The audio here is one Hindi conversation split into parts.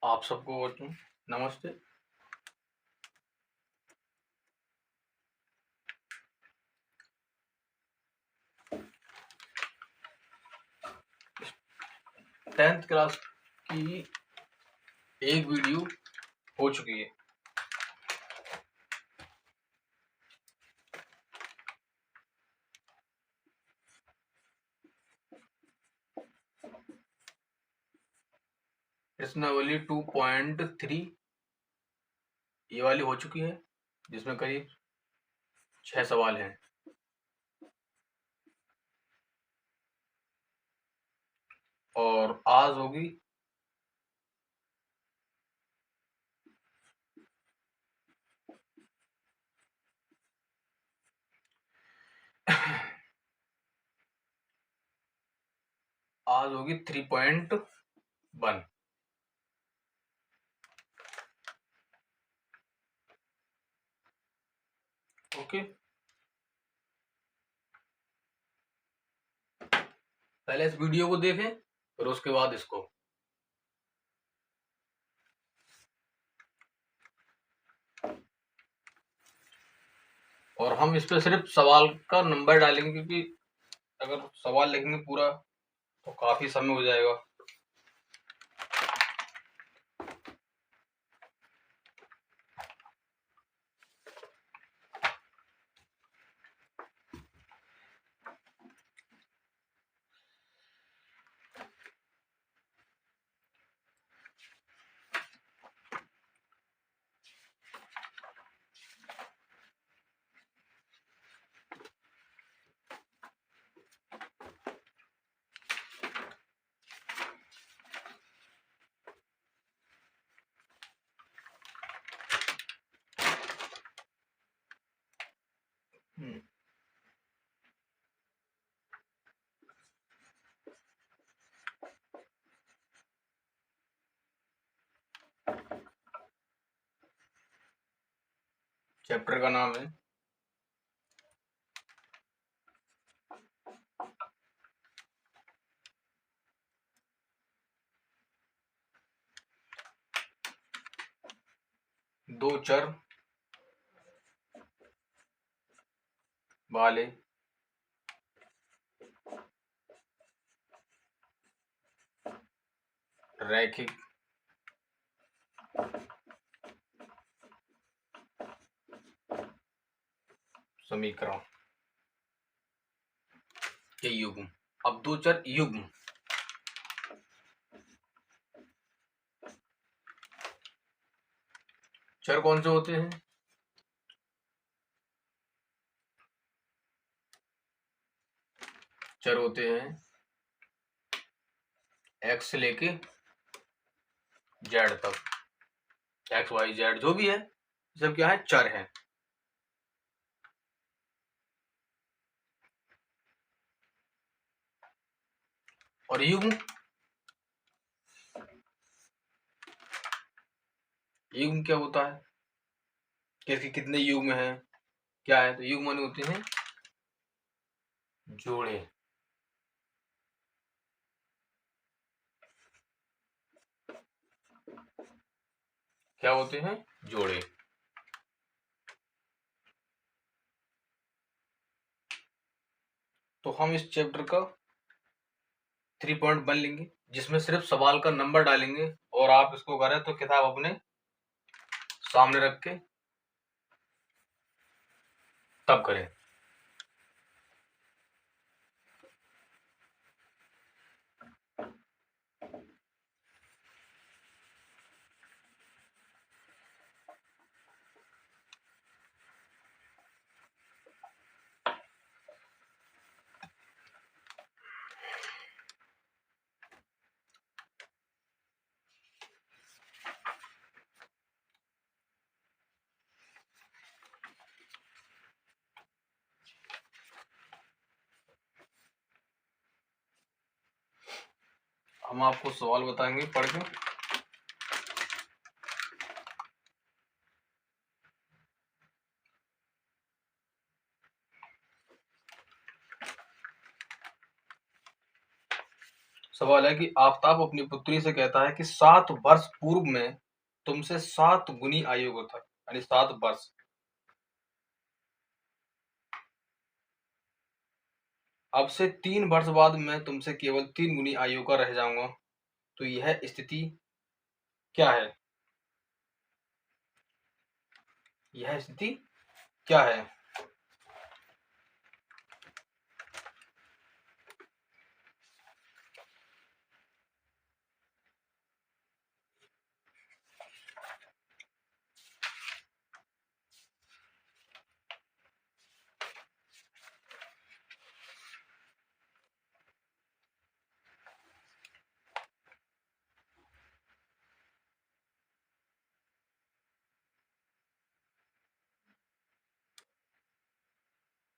आप सबको नमस्ते। टेंथ क्लास की एक वीडियो हो चुकी है। प्रश्नावली 2.3 ये वाली हो चुकी है, जिसमें करीब 6 सवाल हैं। और आज होगी आज होगी 3.1। ओके, पहले इस वीडियो को देखें फिर उसके बाद इसको। और हम इस पे सिर्फ सवाल का नंबर डालेंगे, क्योंकि अगर सवाल लिखेंगे पूरा तो काफी समय हो जाएगा। चैप्टर का नाम है दो चर वाले रैखिक समीकरण के युग्म। अब दो चर युग्म, चर कौन से होते हैं? चर होते हैं x से लेके z तक। x y z जो भी है सब क्या है? चर है। और युग्म, युग्म क्या होता है? किसके कितने युग्म है, क्या है? तो युग्म माने होते हैं जोड़े। क्या होते हैं? जोड़े। तो हम इस चैप्टर का 3.1 लेंगे, जिसमें सिर्फ सवाल का नंबर डालेंगे। और आप इसको करें तो किताब अपने सामने रख के तब करें। हम आपको सवाल बताएंगे पढ़ के। सवाल है कि आफताब अपनी पुत्री से कहता है कि 7 वर्ष पूर्व में तुमसे 7 गुनी आयु का था, यानी 7 वर्ष। अब से 3 वर्ष बाद मैं तुमसे केवल 3 गुनी आयु का रह जाऊंगा, तो यह स्थिति क्या है? यह स्थिति क्या है?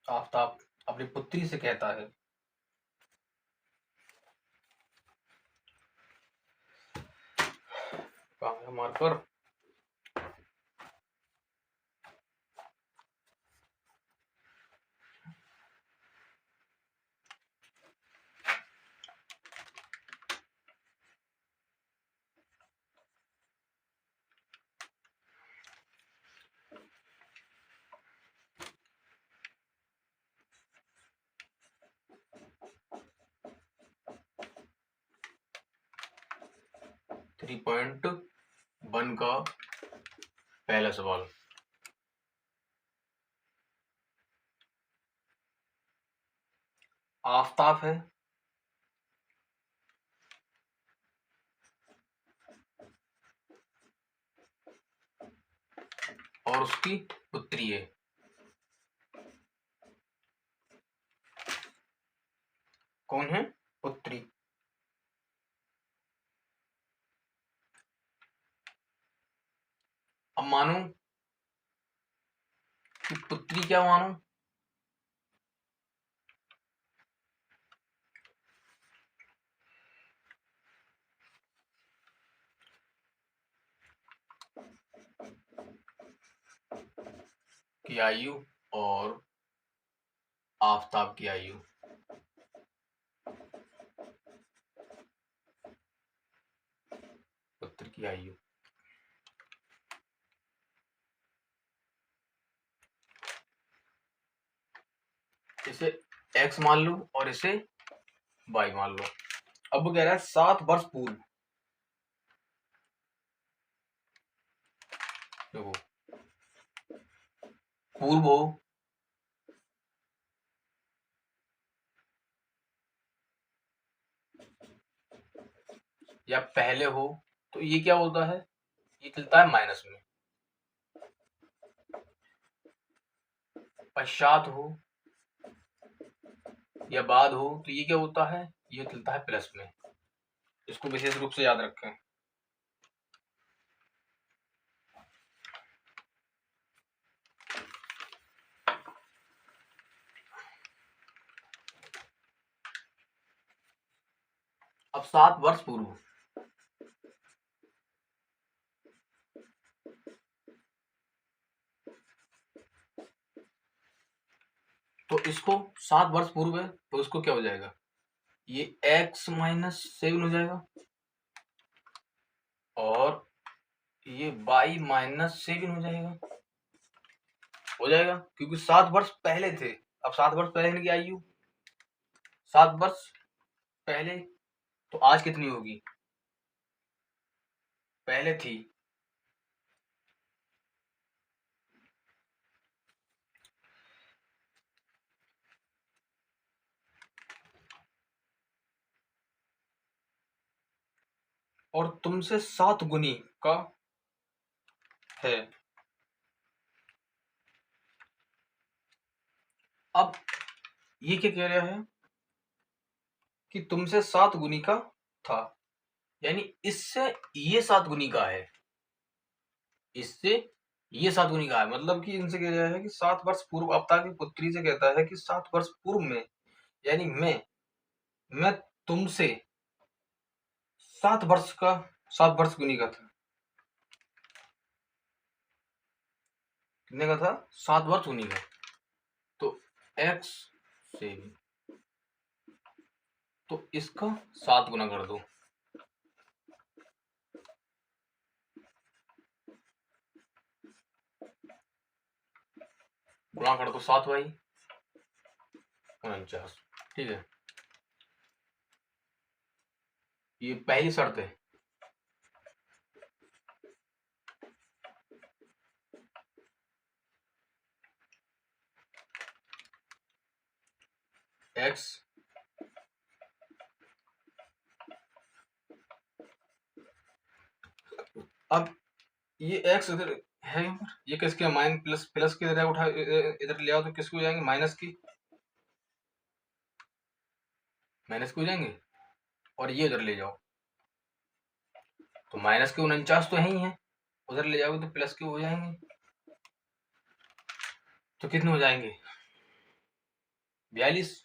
आफताब अपनी पुत्री से कहता है। कहाँ है मार्कर? 3.1 का पहला सवाल। आफताब है और उसकी पुत्री है। कौन है? पुत्री। अब मानो कि पुत्री क्या मानो? की आयु और आफताब की आयु। पुत्र की आयु। इसे x मान लो और इसे y मान लो। अब वो कह रहा है 7 वर्ष पूर्व। देखो, पूर्व हो या पहले हो, तो ये क्या होता है? ये चलता है माइनस में। पश्चात हो या बाद हो, तो ये क्या होता है? ये चलता है प्लस में। इसको विशेष रूप से याद रखें। अब 7 वर्ष पूर्व, तो इसको 7 वर्ष पूर्व है तो इसको क्या हो जाएगा? ये x माइनस 7 हो जाएगा और ये y माइनस 7 हो जाएगा। हो जाएगा क्योंकि 7 वर्ष पहले थे। अब 7 वर्ष पहले की आयु 7 वर्ष पहले, तो आज कितनी होगी? पहले थी। और तुमसे 7 गुनी का है। अब ये क्या कह रहा है कि तुमसे 7 गुनी का था, यानी इससे ये 7 गुनी का है, इससे ये 7 गुनी का है। मतलब कि इनसे कह रहा है कि 7 वर्ष पूर्व, अवतार की पुत्री से कहता है कि 7 वर्ष पूर्व में, यानी मैं तुमसे 7 वर्ष का 7 वर्ष गुनी का था। कितने का था? 7 वर्ष गुनी का। तो x से तो इसका 7 गुना कर दो, गुणा कर दो 7 बाई 49। ठीक है, ये पहली शर्त है। x अब ये x इधर है, ये किसके माइन प्लस प्लस की तरह उठा इधर ले आओ तो किसको हो जाएंगे, माइनस की, माइनस की हो जाएंगे। और ये उधर ले जाओ तो माइनस के 49 तो है ही है, उधर ले जाओगे तो प्लस के हो जाएंगे। तो कितने हो जाएंगे, 42।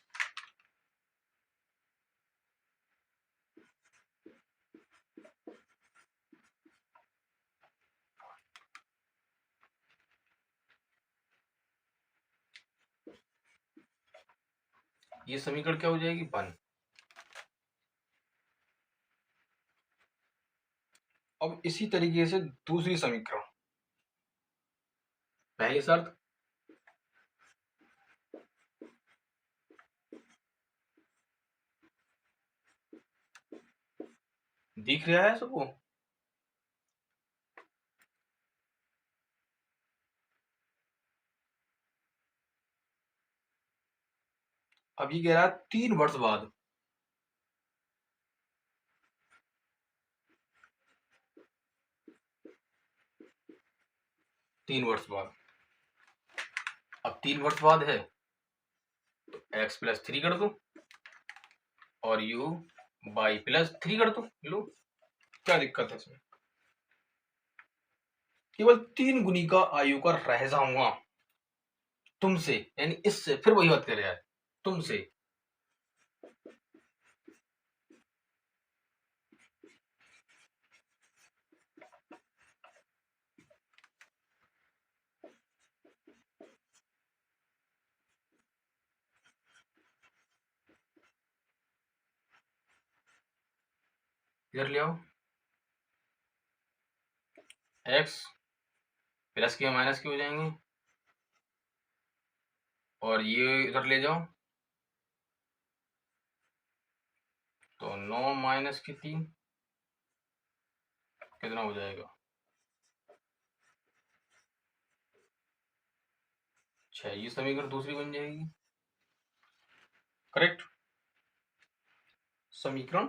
ये समीकरण क्या हो जाएगी, 1। अब इसी तरीके से दूसरी समीकरण, पहली शर्त दिख रहा है सबको, अब ये कह रहा है 3 वर्ष बाद, 3 वर्ष बाद। अब 3 वर्ष बाद है तो x प्लस 3 कर दो और u बाई प्लस 3 कर दो। लो, क्या दिक्कत है इसमें, केवल 3 गुनी का आयु का रह जाऊंगा तुमसे, यानी इससे, फिर वही बात कर रहा है तुमसे। इधर ले आओ, x प्लस के माइनस के हो जाएंगे और ये इधर ले जाओ तो 9 माइनस की 3 कितना हो जाएगा, 6। ये समीकरण दूसरी बन जाएगी, करेक्ट, समीकरण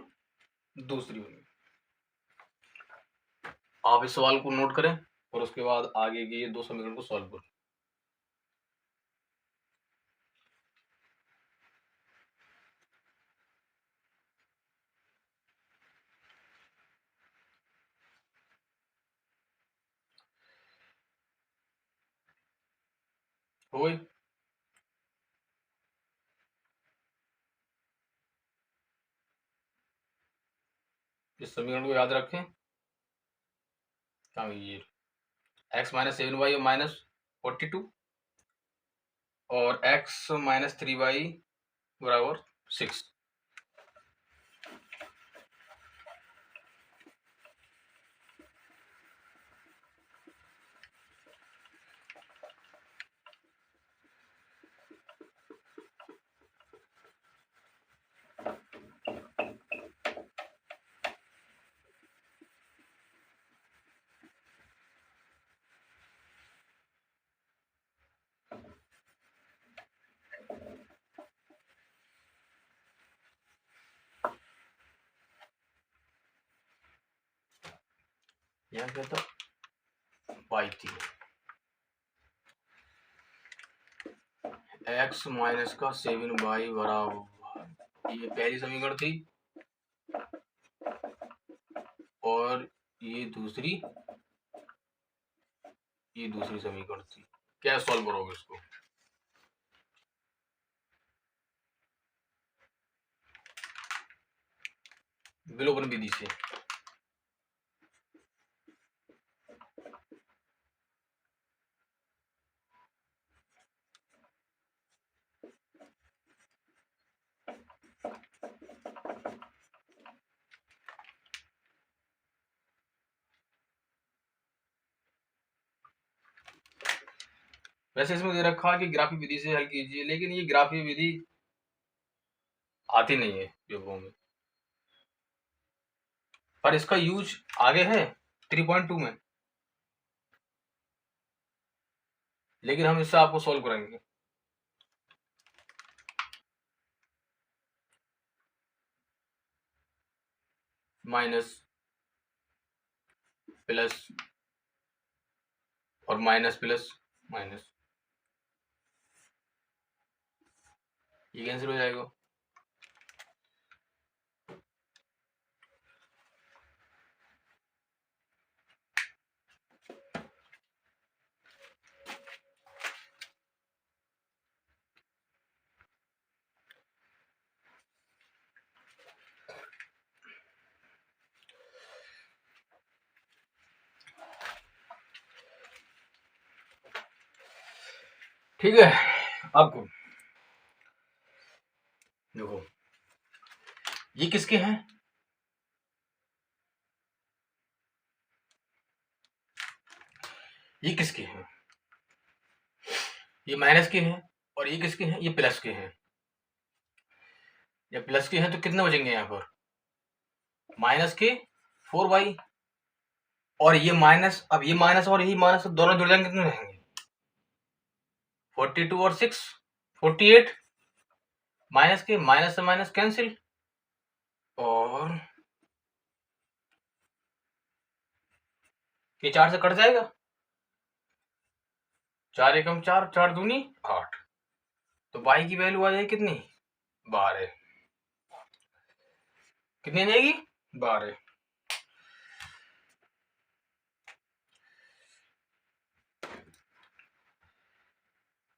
दूसरी बन गई। आप इस सवाल को नोट करें और उसके बाद आगे के ये 2 समीकरण को सॉल्व करें। हो गई, इस समीकरण को याद रखें, क्या ये x माइनस 7y माइनस 42 और x माइनस 3y बराबर 6। यहाँ क्या था, y3 x माइनस का 7y बराबर, ये पहली समीकरण थी और ये दूसरी समीकरण थी। क्या सॉल्व करोगे इसको, विलोपन विधि से। वैसे इसमें दे रखा है कि ग्राफी विधि से हल कीजिए, लेकिन ये ग्राफी विधि आती नहीं है योगों में, पर इसका यूज आगे है 3.2 में, लेकिन हम इससे आपको सॉल्व करेंगे। माइनस प्लस और माइनस प्लस माइनस, ये कैंसिल हो जाएगा। ठीक है, आपको देखो ये किसके हैं, ये किसके हैं, ये माइनस के हैं, और ये किसके हैं, ये प्लस के हैं। जब प्लस के हैं तो कितने बचेंगे यहाँ पर, माइनस के 4y, और ये माइनस, अब ये माइनस और यही माइनस दोनों जुड़ जाएंगे, कितने रहेंगे 42 और 6 48, माइनस के माइनस से माइनस कैंसिल, और ये 4 से कट जाएगा, 4 एकम 4, 4 दूनी 8, तो y की वैल्यू आ जाएगी कितनी 12, कितनी आ जाएगी 12।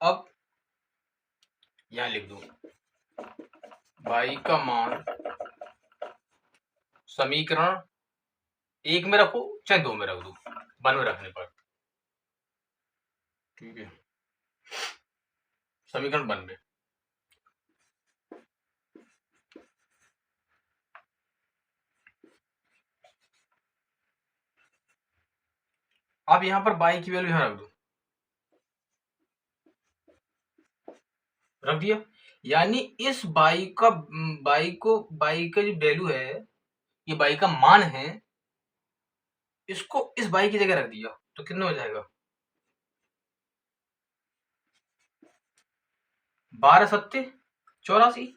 अब यहां लिख दो y का मान समीकरण 1 में रखो चाहे 2 में रख दो, 1 में रखने पर, ठीक है, समीकरण 1 में। अब यहां पर y की वैल्यू यहां रख दो, रख दिया, यानी इस y का y का जो वैल्यू है, ये y का मान है, इसको इस y की जगह रख दिया, तो कितना हो जाएगा 12 सत्ते 84।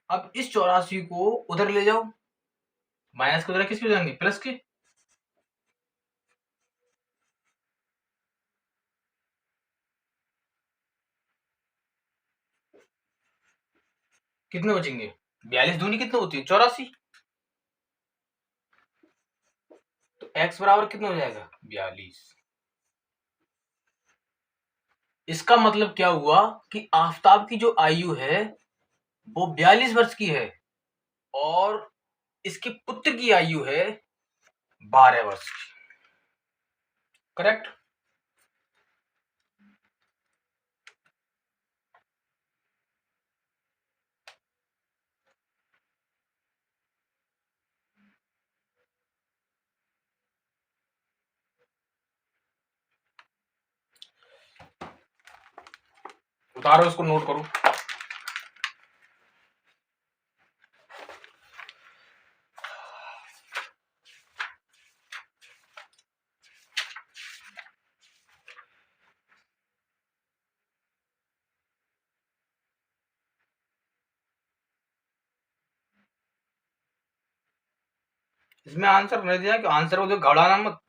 अब इस 84 को उधर ले जाओ, माइनस के उधर किसके हो जाएंगे, प्लस के, कितने बचेंगे 42 दूनी कितने होती है 84, तो x बराबर कितना हो जाएगा 42। इसका मतलब क्या हुआ कि आफताब की जो आयु है वो 42 वर्ष की है, और इसके पुत्र की आयु है 12 वर्ष की, करेक्ट। उतारो इसको, नोट करो। इसमें आंसर नहीं दिया, कि आंसर को जो घबराना मत,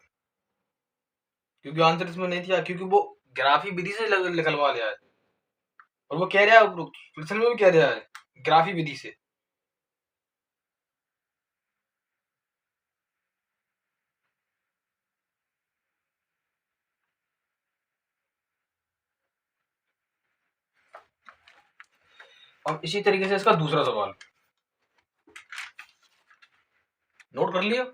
क्योंकि आंसर इसमें नहीं दिया, क्योंकि वो ग्राफी विधि से निकलवा लिया है, और वो कह रहा है प्रश्न में भी कह रहा है ग्राफी विधि से। अब इसी तरीके से इसका दूसरा सवाल नोट कर लिया।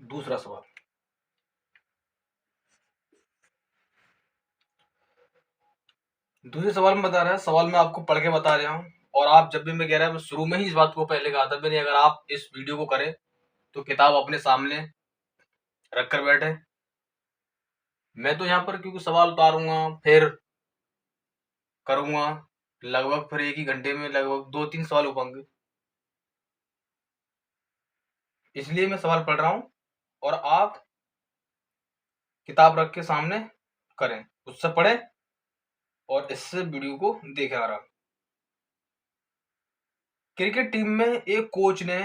दूसरा सवाल, दूसरे सवाल में बता रहा है, सवाल मैं आपको पढ़ के बता रहा हूँ, और आप जब भी मैं कह रहा हूँ, शुरू में ही इस बात को पहले कहा था मैंने, अगर आप इस वीडियो को करें तो किताब अपने सामने रख कर बैठे। मैं तो यहाँ पर क्योंकि सवाल उतारूंगा फिर करूंगा, लगभग फिर एक ही घंटे में लगभग 2-3 सवाल हो पाएंगे, इसलिए मैं सवाल पढ़ रहा हूं और आप किताब रख के सामने करें, उससे पढ़ें और इससे वीडियो को देखें आराम। क्रिकेट टीम में एक कोच ने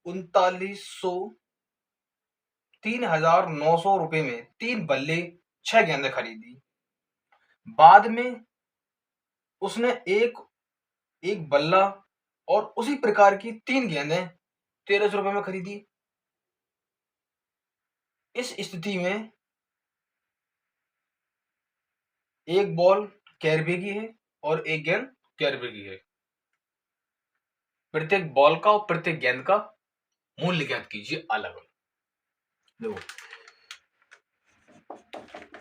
3,900 रुपए में 3 बल्ले 6 गेंदें खरीदी। बाद में उसने एक बल्ला और उसी प्रकार की 3 गेंदें 1,300 रुपए में खरीदी। इस स्थिति में एक बॉल कै रुपए की है और एक गेंद कै रुपए की है। प्रत्येक बॉल का और प्रत्येक गेंद का मूल्य ज्ञात कीजिए अलग अलग। देखो,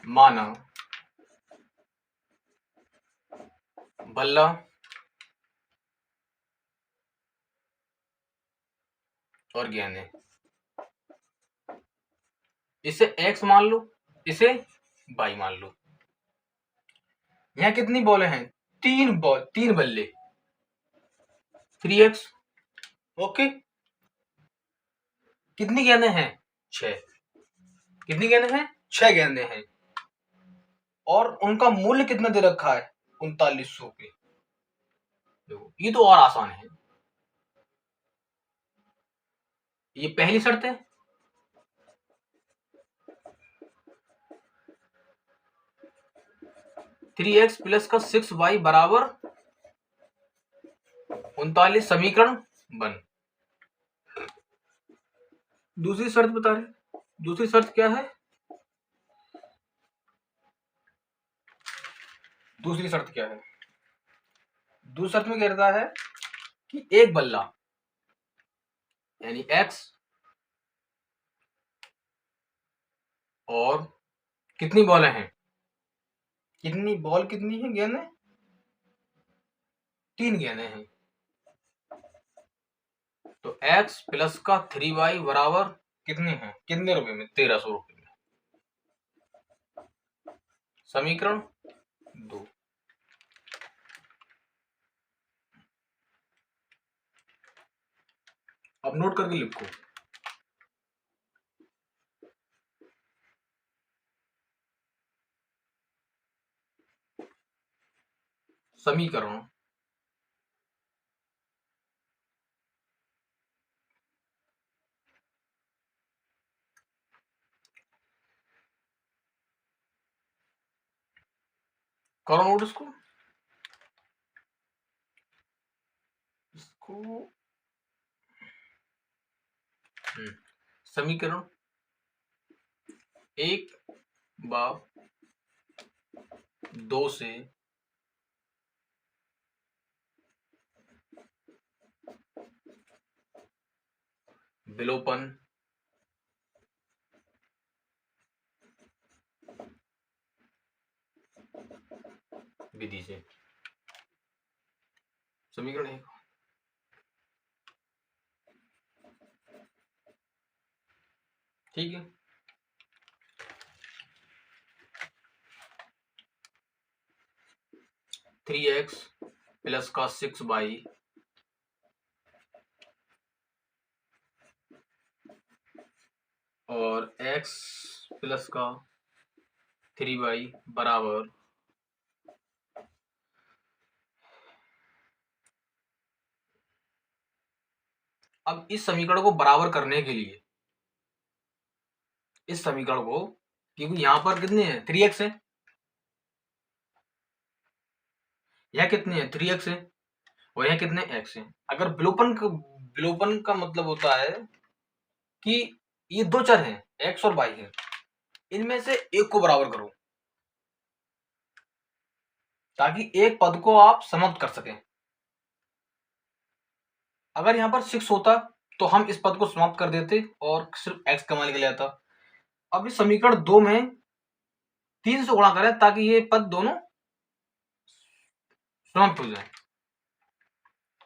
माना बल्ला और गेंदें, इसे x मान लो, इसे y मान लो। यहाँ कितनी बॉलें हैं? 3 बल्ले, 3x। ओके, कितनी गेंदें हैं? 6। कितनी गेंदें हैं? 6 गेंदें हैं, और उनका मूल्य कितना दे रखा है? 3,900 के। देखो, ये तो और आसान है। ये पहली शर्त है, 3x प्लस का 6y बराबर 39, समीकरण बन। दूसरी शर्त बता रहे, दूसरी शर्त क्या है? दूसरी शर्त क्या है? दूसरी शर्त में कहता है कि एक बल्ला यानी x और कितनी बॉलें हैं? कितनी बॉल, कितनी है गेंदें? 3 गेंदें हैं। तो x प्लस का 3y बराबर कितने हैं? कितने रुपए में? 1,300 रुपए में। समीकरण 2। अब नोट करके लिखो, समीकरण करो नोट इसको, समीकरण 1/2 से विलोपन विधि से। समीकरण 1, ठीक है। थ्री एक्स प्लस का 6y और x प्लस का 3y बराबर अब इस समीकरण को बराबर करने के लिए, इस समीकरण को, क्योंकि यहां पर कितने हैं? 3x है, यह कितने हैं? 3x है, और यह कितने x है। अगर विलोपन का मतलब होता है कि ये दो चर हैं, x और y है, इनमें से एक को बराबर करो ताकि एक पद को आप समाप्त कर सकें। अगर यहां पर 6 होता तो हम इस पद को समाप्त कर देते और सिर्फ x का मान निकल जाता। अब इस समीकरण 2 में 3 से गुणा करें ताकि ये पद दोनों समाप्त हो जाए,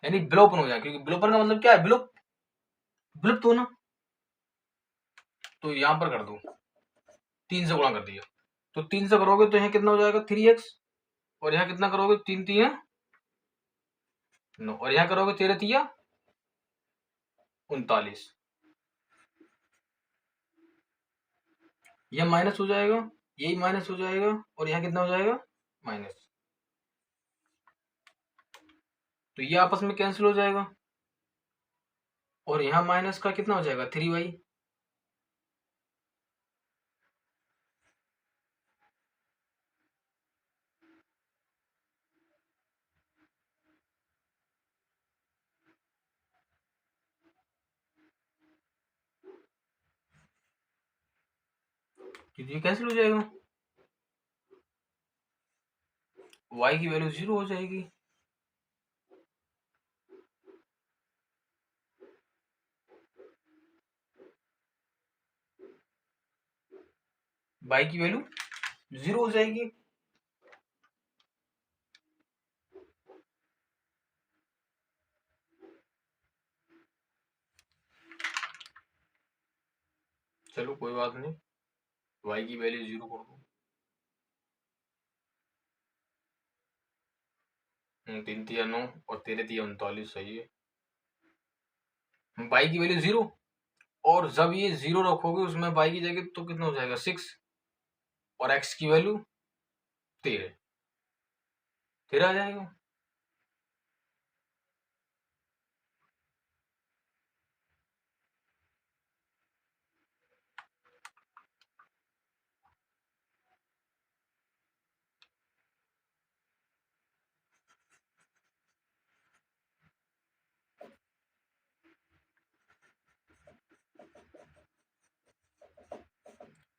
यानी विलोपन हो जाए, क्योंकि विलोपन का मतलब क्या है, विलुप्त होना। तो यहां पर कर दो 3 से गुणा कर दिया, तो 3 से करोगे तो यहाँ कितना हो जाएगा 3x, और यहाँ कितना करोगे 3 3 9, और यहाँ करोगे 13 3 39, यह माइनस हो जाएगा, यही माइनस हो जाएगा, और यहाँ कितना हो जाएगा माइनस, तो ये आपस में कैंसिल हो जाएगा, और यहाँ माइनस का कितना हो जाएगा 3y, क्योंकि ये कैंसिल हो जाएगा, y की वैल्यू 0 हो जाएगी। y की वैल्यू 0 हो जाएगी। चलो कोई बात नहीं, y की वैल्यू 0 कर दो, 3 3 9 और 13 3 39 सही है। y की वैल्यू 0, और जब ये 0 रखोगे उसमें y की जगह तो कितना हो जाएगा 6, और x की वैल्यू 13 आ जाएगा।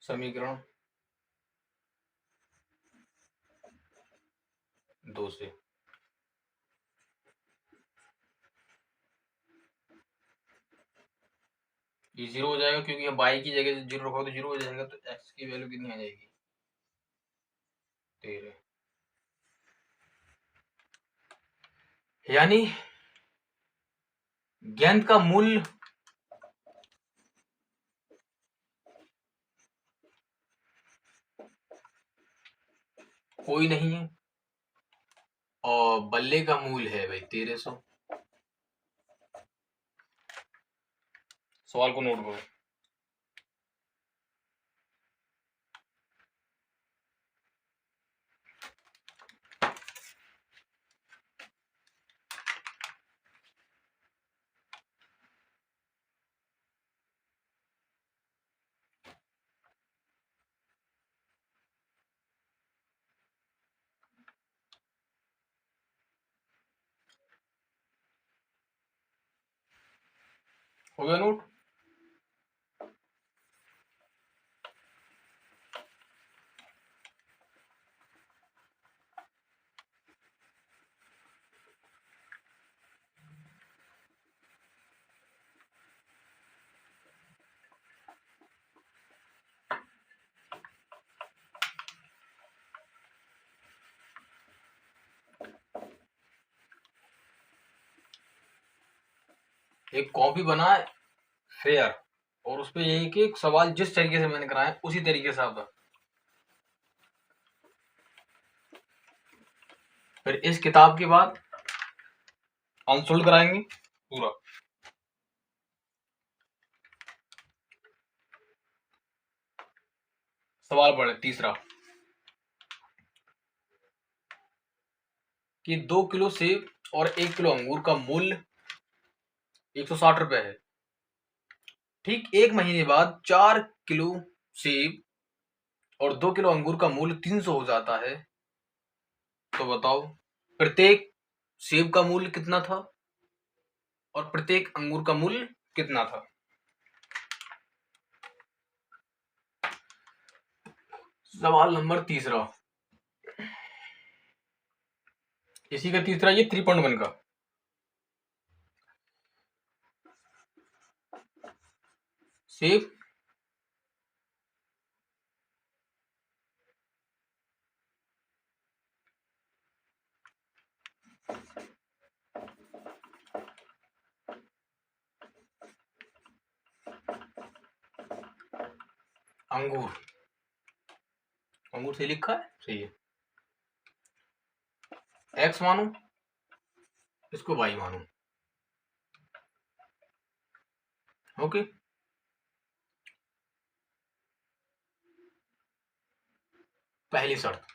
समीकरण 2 से ये 0 हो जाएगा, क्योंकि अब y की जगह 0 रखोगे तो 0 हो जाएगा, तो x की वैल्यू कितनी आ जाएगी 13, यानी गेंद का मूल्य कोई नहीं है, और बल्ले का मूल्य है भाई 1300। सवाल को नोट करो। हो गया नोट? एक कॉपी बनाए फेयर, और उस पे यही कि सवाल जिस तरीके से मैंने कराया उसी तरीके से आप, फिर इस किताब के बाद अनसोल्ड कराएंगे पूरा। सवाल पढ़े तीसरा, कि 2 किलो सेब और 1 किलो अंगूर का मूल्य 160 रुपए है। ठीक 1 महीने बाद 4 किलो सेब और 2 किलो अंगूर का मूल्य 300 हो जाता है, तो बताओ प्रत्येक सेब का मूल्य कितना था और प्रत्येक अंगूर का मूल्य कितना था। सवाल नंबर तीसरा, इसी का तीसरा ये 3.1 का। सेब, अंगूर, अंगूर सही लिखा है, सही है। एक्स मानो, इसको वाई मानो। ओके, पहली शर्त,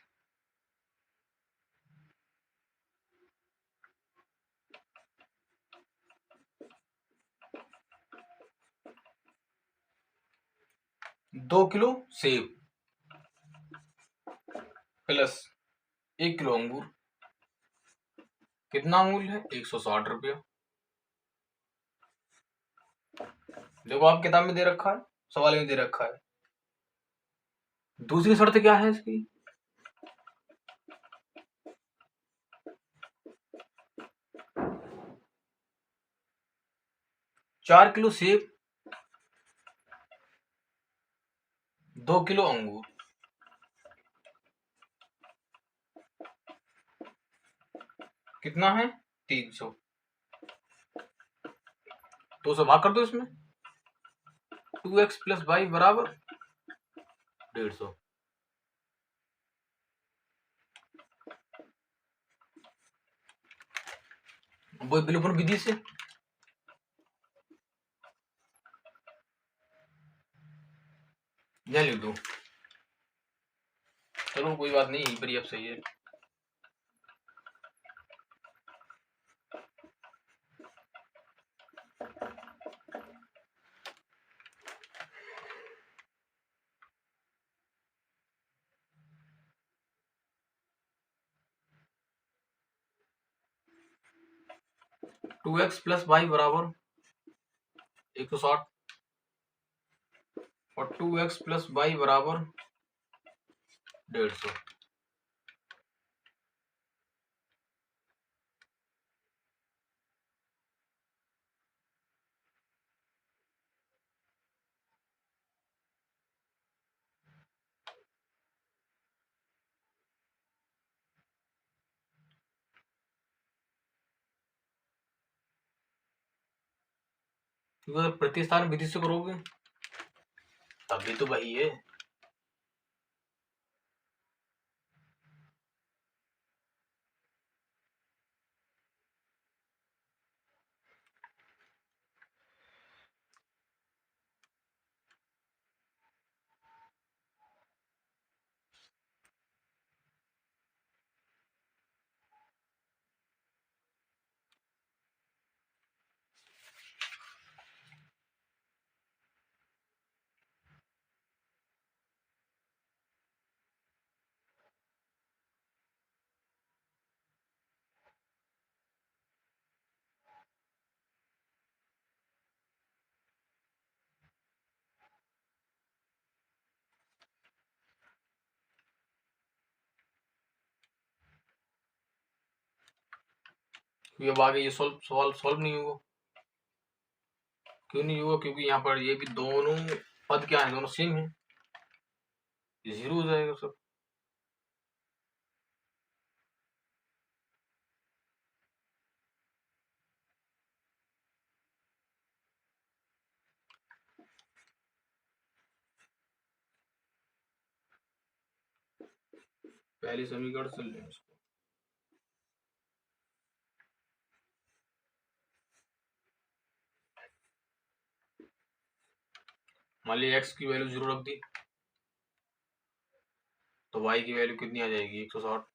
दो किलो सेब प्लस 1 किलो अंगूर, कितना मूल्य है? 160 रुपया। देखो आप किताब में दे रखा है, सवाल में दे रखा है। दूसरी शर्त क्या है इसकी? 4 किलो सेब, 2 किलो अंगूर, कितना है? 300। 2 से भाग कर दो इसमें, 2x प्लस वाई बराबर 150। वो विलोपन विधि से यह लिख दो। चलो कोई बात नहीं, यहीं पर ही अब सही है। टू एक्स प्लस वाई बराबर 160 और 2x प्लस वाई बराबर 150। अगर प्रतिस्थापन विधि से करोगे तब भी तो वही है। क्योंकि अब आगे ये सवाल सॉल्व नहीं होगा। क्यों नहीं होगा? क्योंकि यहाँ पर ये भी दोनों पद क्या है, दोनों सेम है, ये 0 हो जाएगा सब। पहली समीकरण से लें इसको। मान लीजिए x की वैल्यू 0 रख दी तो y की वैल्यू कितनी आ जाएगी? 160।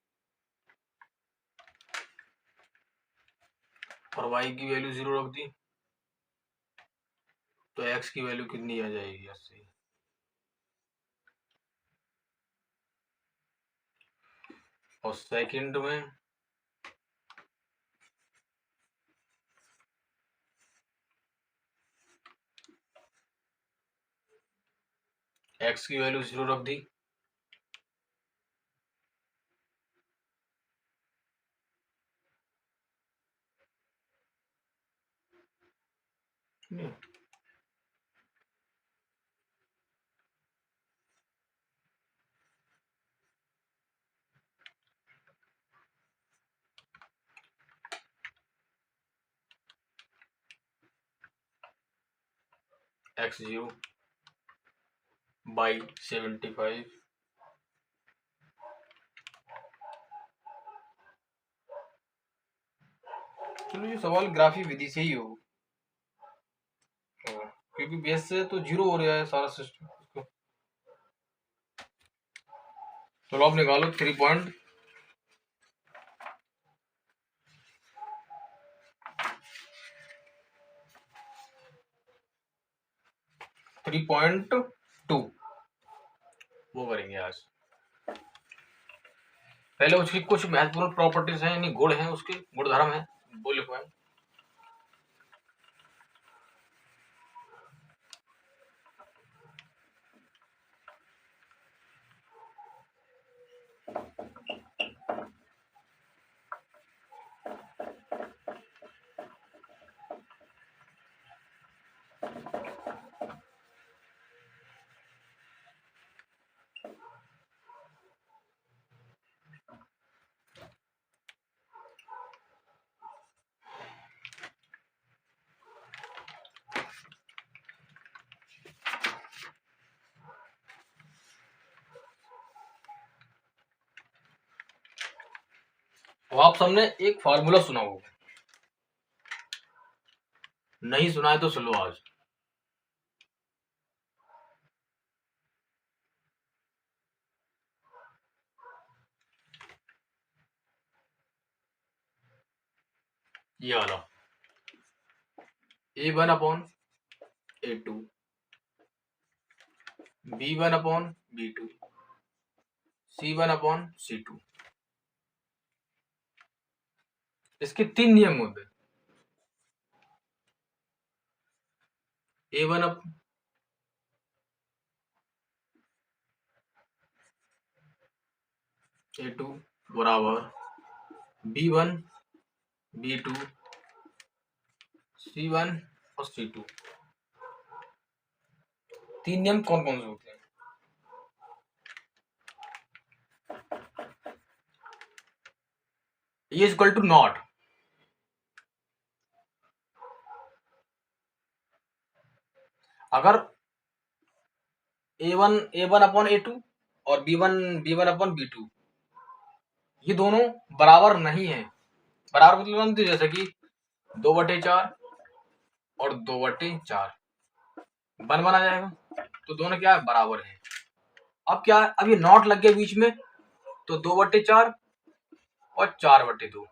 और y की वैल्यू 0 रख दी तो x की वैल्यू कितनी आ जाएगी? 80। और सेकंड में x की वैल्यू 0 रख दी x0 बाई 75। चलो ये सवाल ग्राफी विधि से ही हो, क्योंकि बेस से तो जीरो हो रहा है सारा सिस्टम। चलो आप निकालो 3.2। वो करेंगे आज। पहले उसकी कुछ महत्वपूर्ण प्रॉपर्टीज हैं, यानी गुण हैं, उसके गुणधर्म हैं, वो लिखवाएं। तो आप सबने एक फार्मूला सुना होगा, नहीं सुना है तो सुन लो आज। ये वाला A1/A2 B1/B2 C1/C2। इसके 3 नियम होते हैं। A1 A2 बराबर B1 B2 C1 और C2। 3 नियम कौन कौन से होते हैं? ये इक्वल टू नॉट, अगर A1/A2 और B1/B2 ये दोनों बराबर नहीं है, बराबर मतलब जैसे कि 2/4 और 2/4 बन आ जाएगा, तो दोनों क्या है, बराबर है। अब क्या है, अब ये नॉट लग गया बीच में, तो 2/4 और 4/2,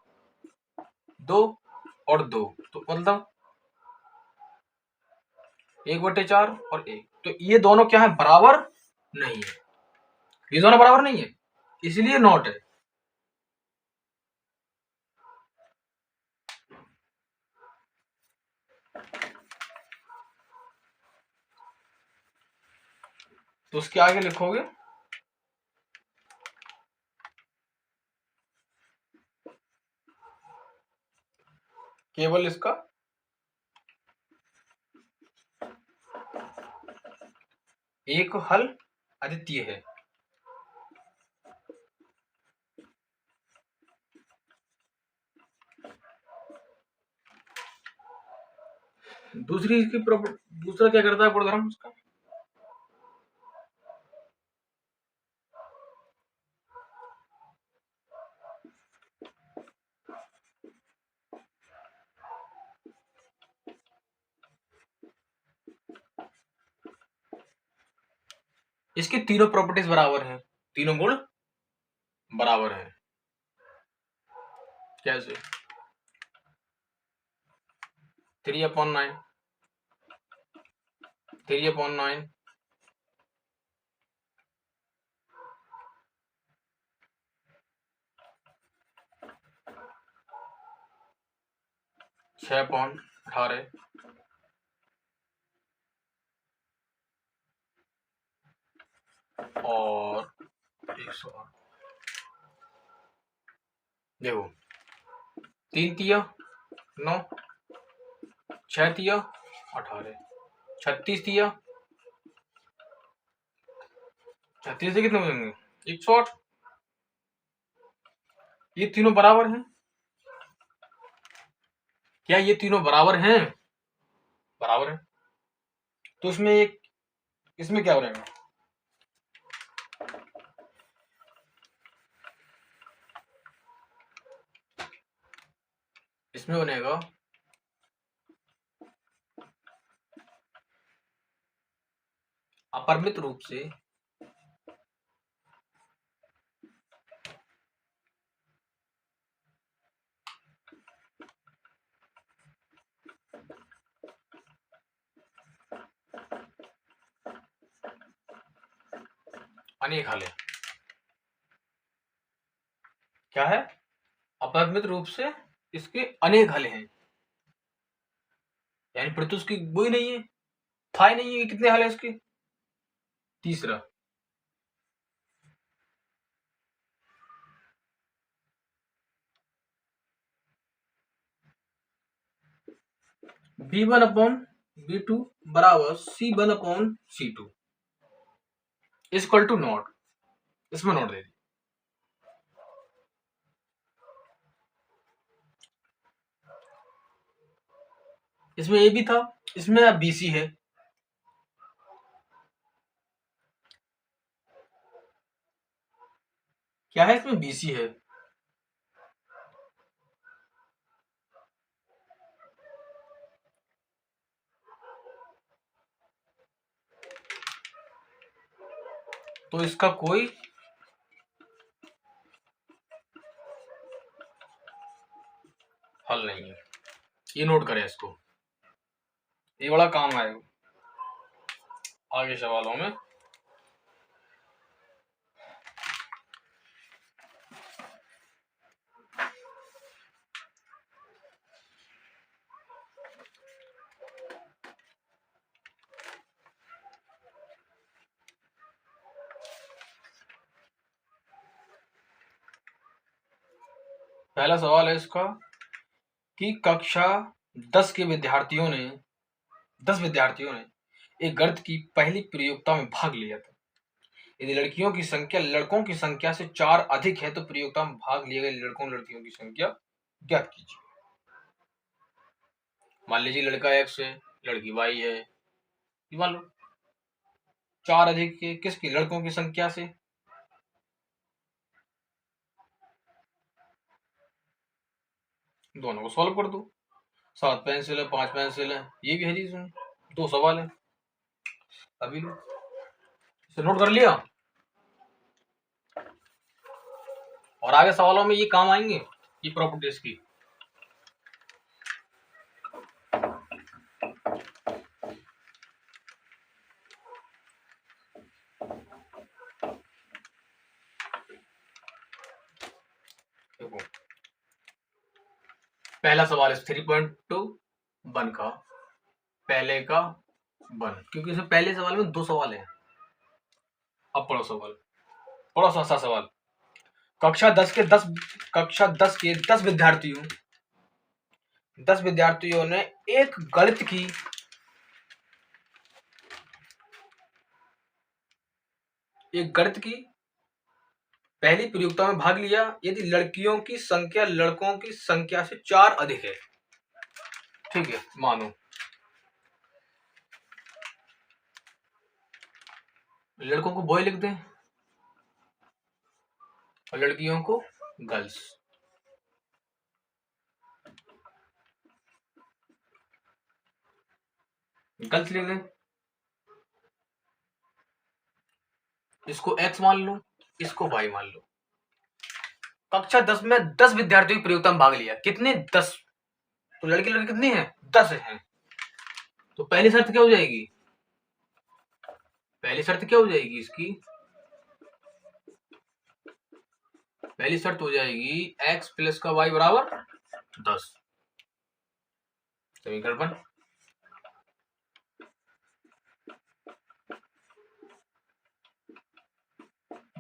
2 और 2, तो मतलब 1/4 और 1, तो ये दोनों क्या है, बराबर नहीं है। ये दोनों बराबर नहीं है, इसलिए नॉट है। तो उसके आगे लिखोगे केवल इसका एक हल अद्वितीय है। दूसरा क्या करता है गुणधर्म उसका, इसकी तीनों प्रॉपर्टीज बराबर हैं, तीनों गुण बराबर हैं। कैसे? 3/9 3/9 6/18 और 108। देखो 3×9 6×18 36 दिया, 36 से कितने हो जाएंगे, 108। ये तीनों बराबर हैं, क्या ये तीनों बराबर हैं? बराबर है। तो इसमें क्या बनेगा? इसमें बनेगा अपरिमित रूप से अनेक हल है। क्या है? अपरिमित रूप से इसके अनेक हल हैं, यानी प्रत्युष की वही नहीं है, था ही नहीं है, कितने हल है इसके। तीसरा B1 अपॉन B2 बराबर C1 upon C2 equal to naught, इसमें नॉट दे दी। इसमें ए भी था, इसमें अब BC है। क्या है? इसमें BC है। तो इसका कोई हल नहीं है, ये नोट करें इसको, ये बड़ा काम आएगा आगे सवालों में। पहला सवाल है इसका कि कक्षा 10 के विद्यार्थियों ने 10 विद्यार्थियों ने एक गणित की पहली प्रतियोगिता में भाग लिया था। यदि लड़कियों की संख्या लड़कों की संख्या से 4 अधिक है तो प्रतियोगिता में भाग लिए गए लड़कों लड़कियों की संख्या ज्ञात कीजिए। मान लीजिए लड़का X है, लड़की Y है, ये मान लो 4 अधिक है किसकी? लड़कों की संख्या से। दोनों को सॉल्व कर दो। 7 पेंसिल है, 5 पेंसिल है, ये भी है जी इसमें 2 सवाल है। अभी लो, इसे नोट कर लिया, और आगे सवालों में ये काम आएंगे, ये प्रॉपर्टीज की। देखो पहला सवाल है 3.1 का, पहले का 1, क्योंकि इसमें पहले सवाल में 2 सवाल हैं। अब पढ़ो सवाल, पढ़ो सा सवाल। कक्षा 10 के 10 विद्यार्थियों ने एक गणित की पहली प्रतियोगिता में भाग लिया यदि लड़कियों की संख्या लड़कों की संख्या से 4 अधिक है। ठीक है, मानो लड़कों को बॉय लिख दें और लड़कियों को गर्ल्स। गर्ल्स लिख दें, इसको X मान लो, इसको Y मान लो। कक्षा 10 में 10 विद्यार्थियों की प्रतियोगिता में भाग लिया, कितने? 10। तो लड़के कितने हैं? 10 हैं। तो पहली शर्त क्या हो जाएगी? इसकी पहली शर्त हो जाएगी X प्लस का Y बराबर 10। समीकरण बन।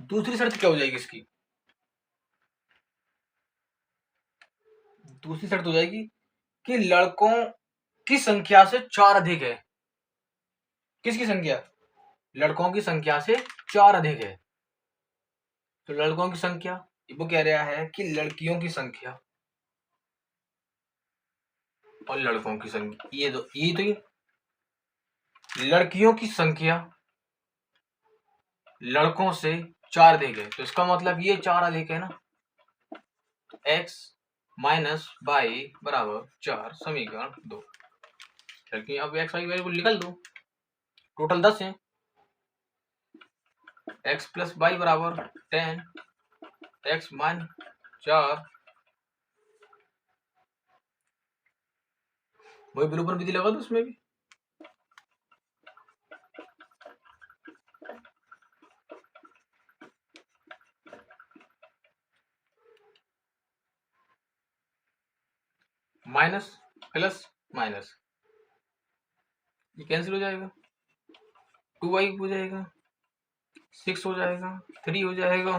दूसरी शर्त क्या हो जाएगी इसकी? दूसरी शर्त हो जाएगी कि लड़कों की संख्या से 4 अधिक है। किसकी संख्या? लड़कों की संख्या से 4 अधिक है। तो लड़कों की संख्या, वो कह रहा है कि लड़कियों की संख्या और लड़कों की संख्या, ये तो लड़कियों की संख्या लड़कों से 4 अधिक है, तो इसका मतलब ये 4 अधिक है ना। x माइनस वाई बराबर 4 समीकरण 2। लड़की अब x y वेरिएबल निकल दो, टोटल 10 है। x प्लस वाई बराबर 10, x मान 4, वही विलोपन विधि लगा दो उसमें भी। माइनस प्लस माइनस ये कैंसिल हो जाएगा, 2y हो जाएगा, 6 हो जाएगा, 3 हो जाएगा,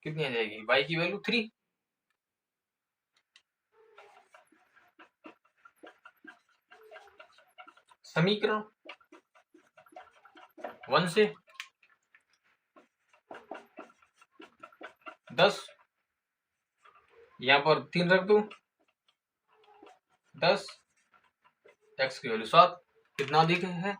कितनी आ जाएगी y की वैल्यू 3। समीकरण 1 से 10, यहाँ पर 3 रख दो, 10, x की वैल्यू 7, कितना अधिक है,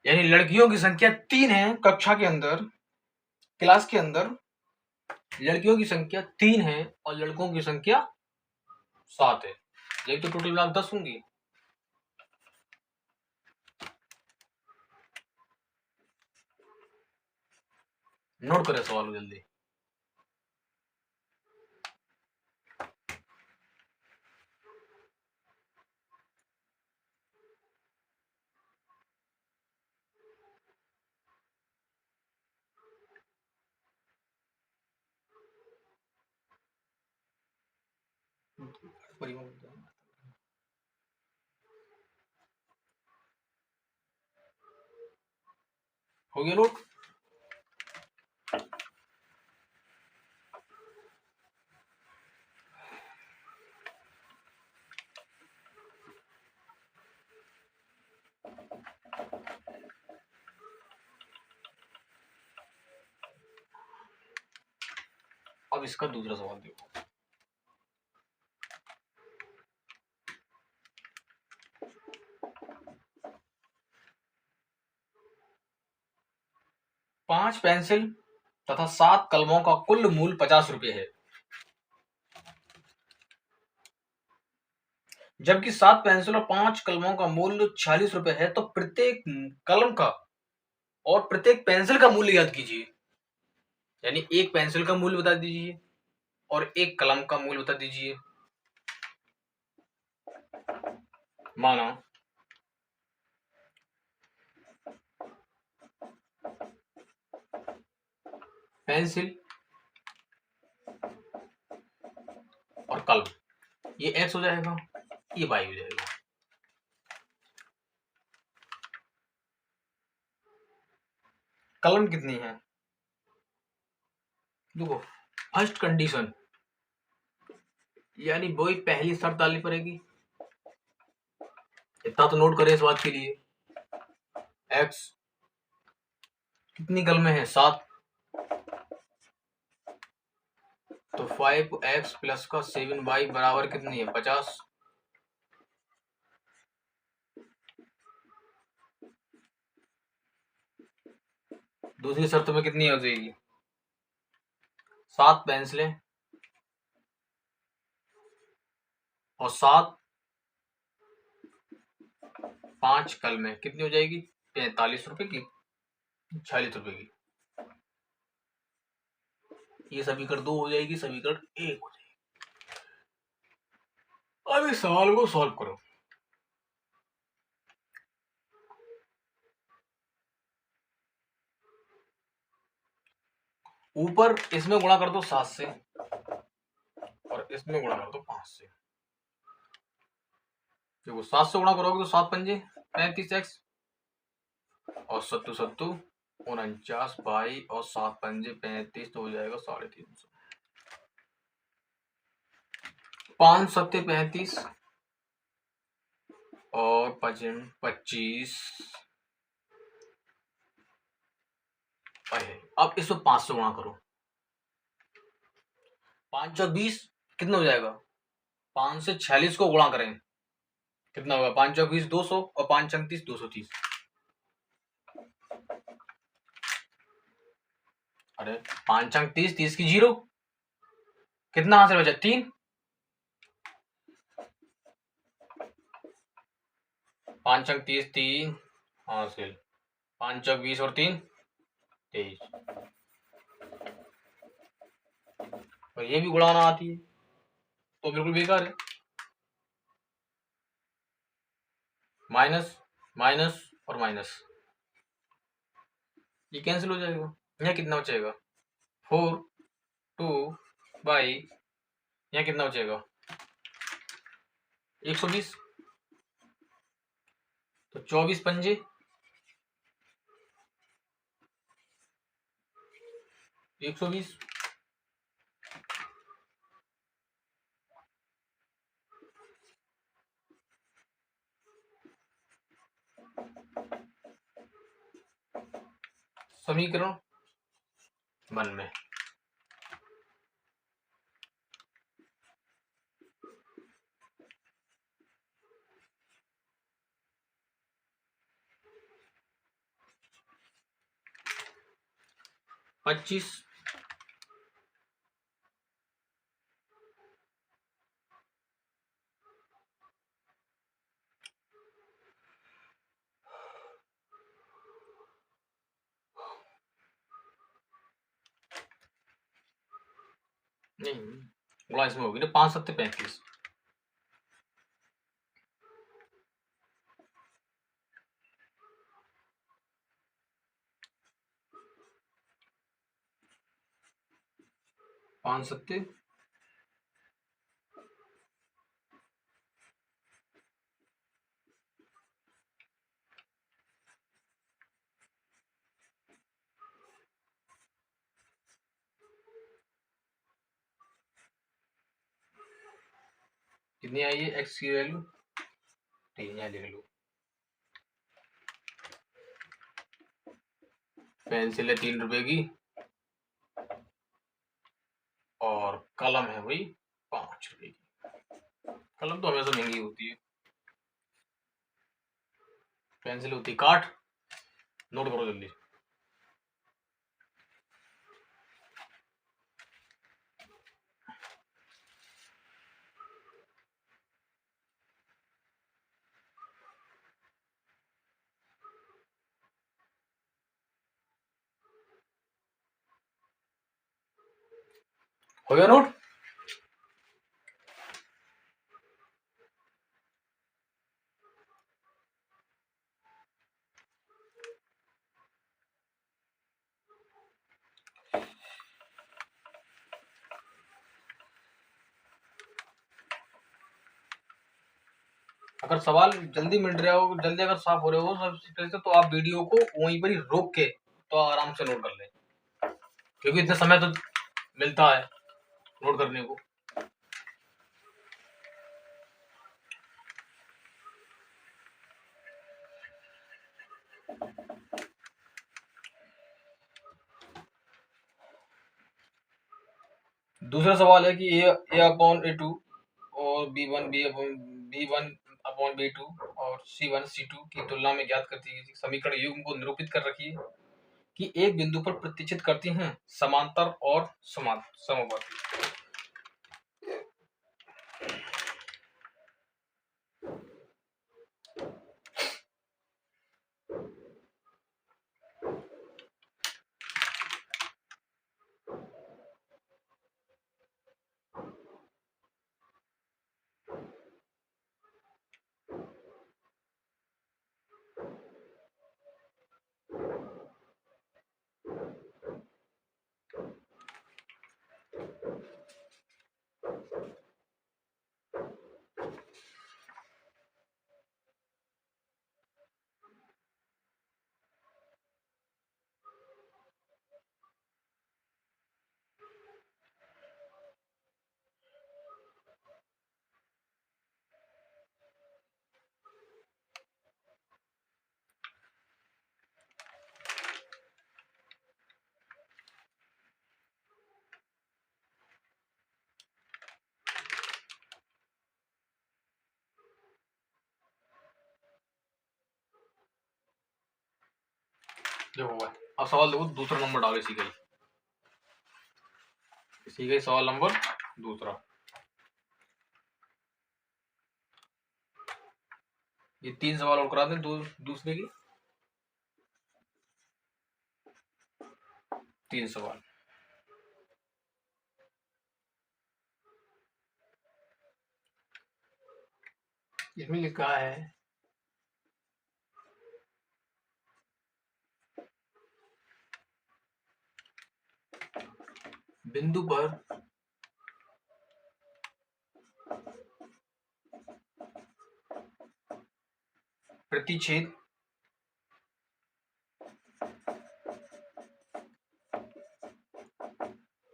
यानी लड़कियों की संख्या 3 है कक्षा के अंदर, क्लास के अंदर लड़कियों की संख्या 3 है और लड़कों की संख्या 7 है, यही तो टोटल मिला 10 होंगी। नोट करें सवाल जल्दी। हो गया नोट। अब इसका दूसरा सवाल देखो। पांच पेंसिल तथा 7 कलमों का कुल मूल्य 50 रुपए है, जबकि 7 पेंसिल और 5 कलमों का मूल्य 46 रुपए है, तो प्रत्येक कलम का और प्रत्येक पेंसिल का मूल्य याद कीजिए। यानी एक पेंसिल का मूल्य बता दीजिए और एक कलम का मूल्य बता दीजिए। माना पेंसिल और कलम, ये x हो जाएगा, ये y हो जाएगा। कलम कितनी है, देखो फर्स्ट कंडीशन, यानी वही पहली शर्त डालनी पड़ेगी। इतना तो नोट करें इस बात के लिए। x कितनी कलमें हैं, 7, तो 5x प्लस का 7y बराबर कितनी है, 50। दूसरी शर्त में कितनी हो जाएगी, 7 पेंसिलें और 7 5 कलमें, कितनी हो जाएगी, 45 रुपए की, 46 रुपए की। ये समीकरण 2 हो जाएगी, समीकरण 1 हो जाएगी। अब इस सवाल को सॉल्व करो। ऊपर इसमें गुणा कर दो 7 से और इसमें गुणा कर दो 5 से। देखो 7 से गुणा करोगे तो 7 पंजे 35x और 7 7 49 बाई और 7 पंजे 35, तो हो जाएगा 350। 5 7 35 और 25। अब इसको 5 से गुणा करो 5 और 20 कितना हो जाएगा? 5 से 46 को गुणा करें कितना होगा? 5 और 20 200 और 5 अंक 30 230। अरे 5 अंक 30 30 की 0, कितना हासिल बचा? 3। 5 अंक 30 3 हासिल, 5 अंक 20 और 3 23। और ये भी उड़ाना आती है तो बिल्कुल बेकार है। माइनस माइनस और माइनस, ये कैंसिल हो जाएगा। यहाँ कितना बचेगा? 4 2 बाई, यहाँ कितना बचेगा? 120। तो 24 पंजे 120। समीकरण 1 में पच्चीस नहीं गुणा इसमें होगी ना, 5 7 35। पाँच सत्ते कितनी आई है? एक्स की वैल्यू 3, यहाँ लिख लो। पेंसिल है 3 रुपए की और कलम है भाई 5 रुपए की। कलम तो हमेशा महंगी होती है, पेंसिल होती है काठ। नोट करो जल्दी। हो गया नोट? अगर सवाल जल्दी मिट रहा हो, जल्दी अगर साफ हो रहे हो सबसे पहले तो आप वीडियो को वहीं पर ही रोक के तो आराम से नोट कर लें, क्योंकि इतना समय तो मिलता है नोट करने को। दूसरा सवाल है कि ए अपॉन A2 और B1 अपॉन B2 और C1 C2 की तुलना में ज्ञात करती है समीकरण युग्म को निरूपित कर रखी है कि एक बिंदु पर प्रतिच्छेद करती हैं समांतर और समवर्ती। जो हुआ। अब सवाल देखो, दूसरा नंबर डालो इसी का ही सवाल नंबर दूसरा। ये 3 सवाल और करा दें दूसरे की 3 सवाल। इसमें लिखा है बिंदु पर प्रतिच्छेद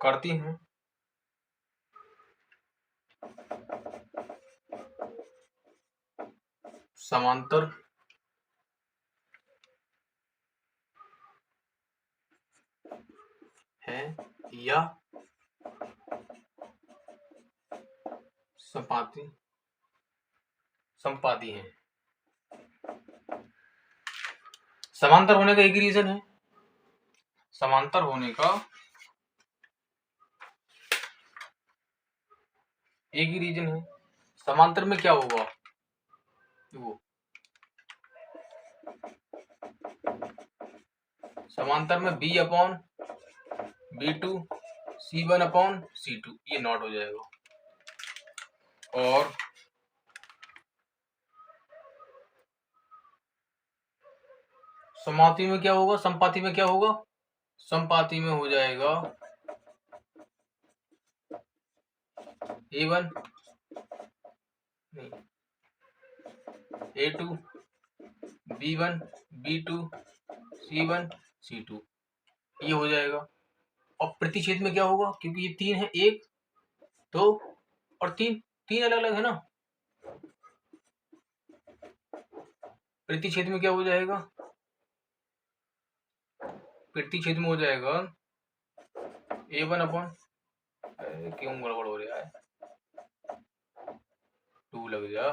करती हूँ समांतर है या संपाती है। समांतर होने का एक ही रीजन है, समांतर होने का एक ही रीजन है। समांतर में क्या होगा, वो समांतर में b upon b2 c1 upon c2 ये नॉट हो जाएगा। और समाति में क्या होगा, संपाति में क्या होगा, संपाति में हो जाएगा a1 a2 b1 b2 c1 c2 ये हो जाएगा। और प्रतिच्छेद में क्या होगा, क्योंकि ये 3 है, 1 2 और 3 3 अलग अलग है ना। प्रतिच्छेद में क्या हो जाएगा, प्रतिच्छेद में हो जाएगा a1 अपॉन, क्यों गड़बड़ हो रहा है, 2 लग जा,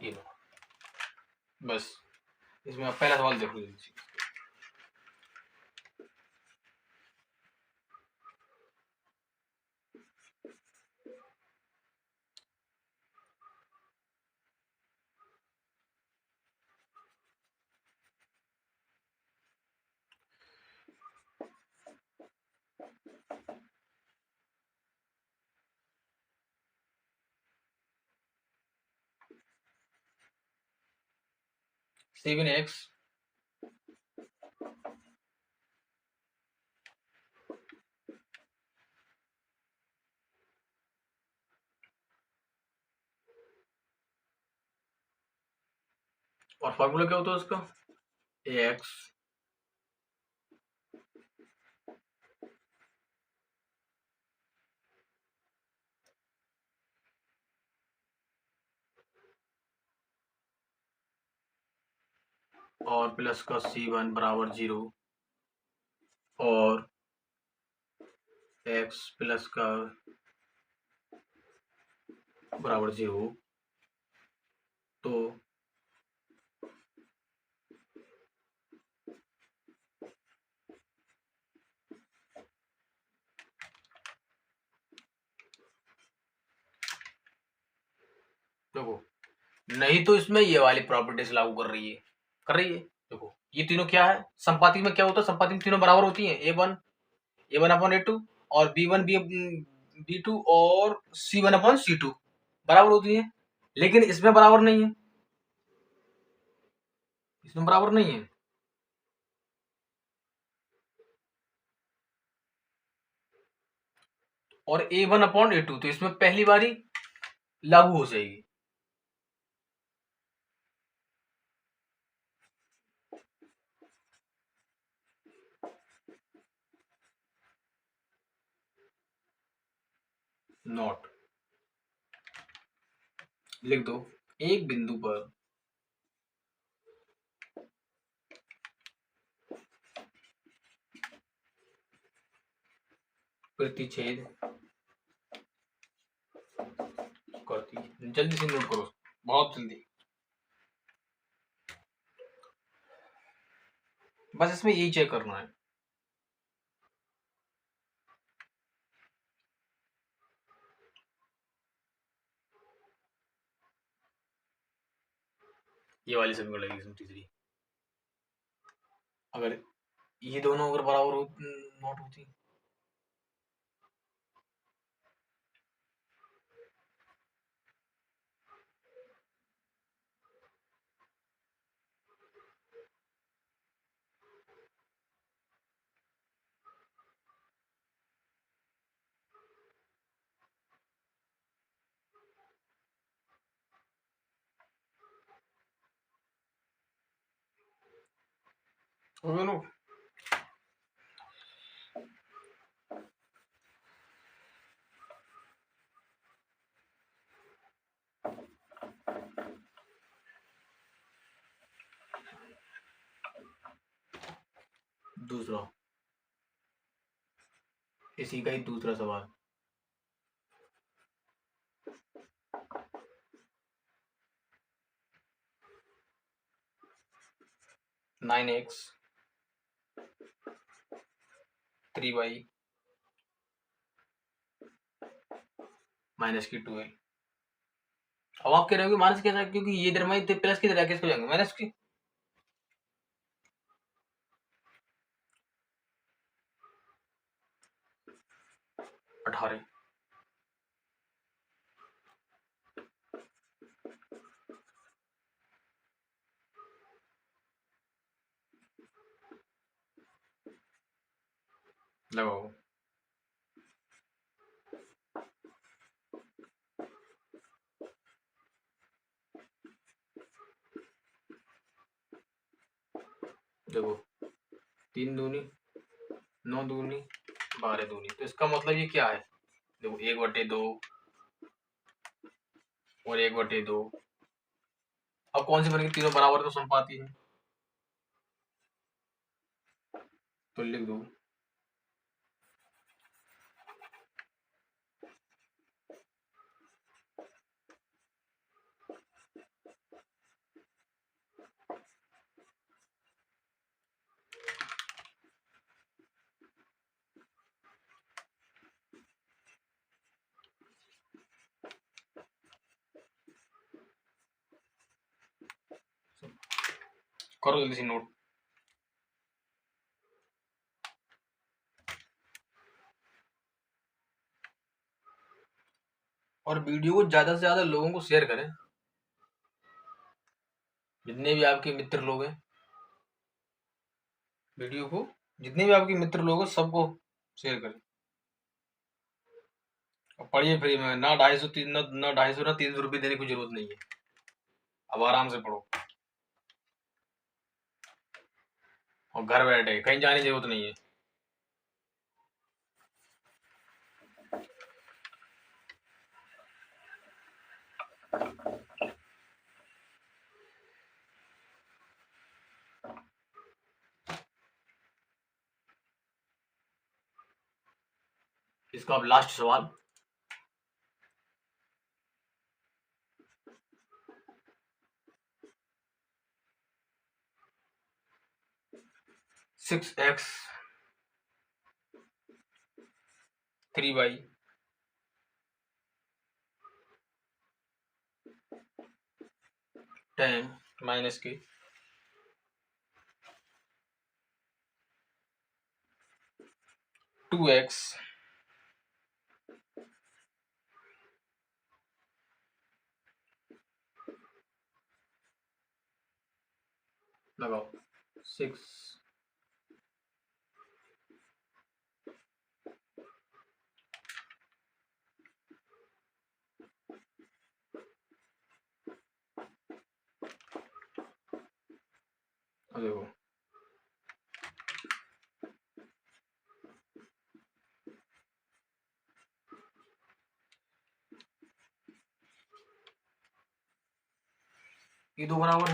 ये बस। इसमें आप पहला सवाल देख लीजिए। सेवन एक्स और फार्मूला क्या होता है उसका, एक्स और प्लस का c1 बराबर 0 और x प्लस का बराबर 0, तो देखो, नहीं तो इसमें ये वाली प्रॉपर्टीज लागू कर रही है। देखो ये तीनों क्या है, संपाति में क्या होता है, संपाति में तीनों बराबर होती हैं, a1 अपॉन a2 और b1 b2 और c1 अपॉन c2 बराबर होती है। लेकिन इसमें बराबर नहीं है, इसमें बराबर नहीं है। और a1 अपॉन a2 तो इसमें पहली बारी लागू हो जाएगी। नॉट लिख दो, एक बिंदु पर प्रतिच्छेद करती है। जल्दी से नोट करो, बहुत जल्दी। बस इसमें यही चेक करना है। ये वाली समीकरण लगेगी इसमें तीसरी। अगर ये दोनों अगर बराबर नॉट होती, हो गया ना। दूसरा, इसी का ही दूसरा सवाल। नाइन एक्स 3y माइनस की 2a। अब आप कह रहे हो कि माइनस कैसा है, क्योंकि ये इधर में प्लस की तरह किसको जाएंगे, माइनस की। अठारह। लगाओ। देखो 3 दूनी 9 दूनी 12 दूनी, तो इसका मतलब ये क्या है, देखो 1/2 और 1/2। अब कौन सी बनेगी, तीनों बराबर तो समपाती है, तो लिख दो। करो जल्दी से नोट। और वीडियो को ज्यादा से ज्यादा लोगों को शेयर करें, जितने भी आपके मित्र लोग हैं। वीडियो को जितने भी आपके मित्र लोग हैं सबको शेयर करें, और पढ़िए फ्री में, ना 250 ना 250 ना 300 रुपये देने की जरूरत नहीं है। अब आराम से पढ़ो और घर बैठे, कहीं जाने की जरूरत नहीं है। इसका अब लास्ट सवाल। सिक्स एक्स 3y 10 माइनस के 2x लगाओ 6 देखो ये दो बराबर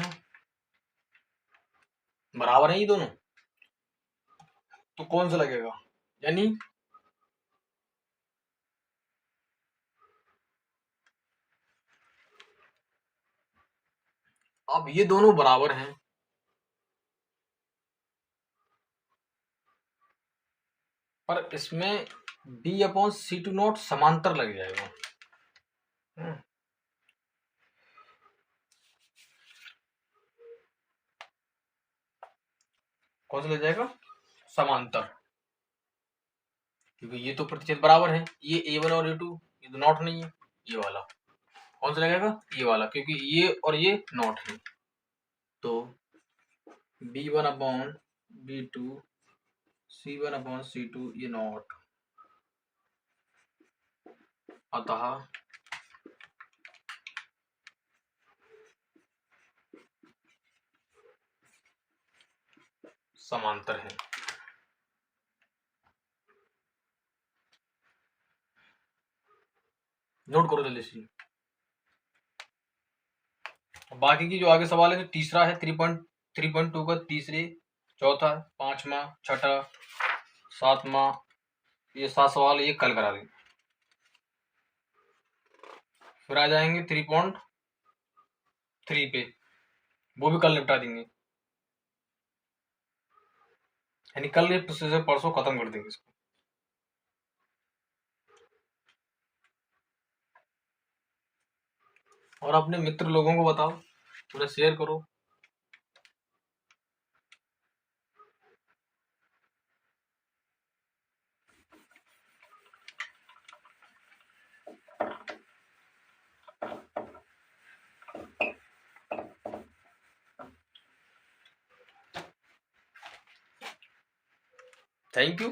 है ये दोनों, तो कौन सा लगेगा, यानी अब ये दोनों बराबर हैं, पर इसमें B/C2 नॉट समांतर लग जाएगा। कौन सा लग जाएगा? समांतर, क्योंकि ये तो प्रतिशत बराबर है, ये A1 और A2, ये तो नॉट नहीं है। ये वाला कौन सा लगेगा? ये वाला, क्योंकि ये और ये नॉट है। तो B1/B2 C1/C2 ये नॉट, अतः समांतर है। नोट करो जल्दी से। बाकी की जो आगे सवाल है, तो तीसरा है 3.2 का तीसरे, चौथा, पांचवा, छठा, सातवां, ये 7 सवाल ये कल करा देंगे। फिर आ जाएंगे 3.3 पे, वो भी कल निपटा देंगे, यानी कल से परसों खत्म कर देंगे इसको। और अपने मित्र लोगों को बताओ, पूरा शेयर करो। Thank you.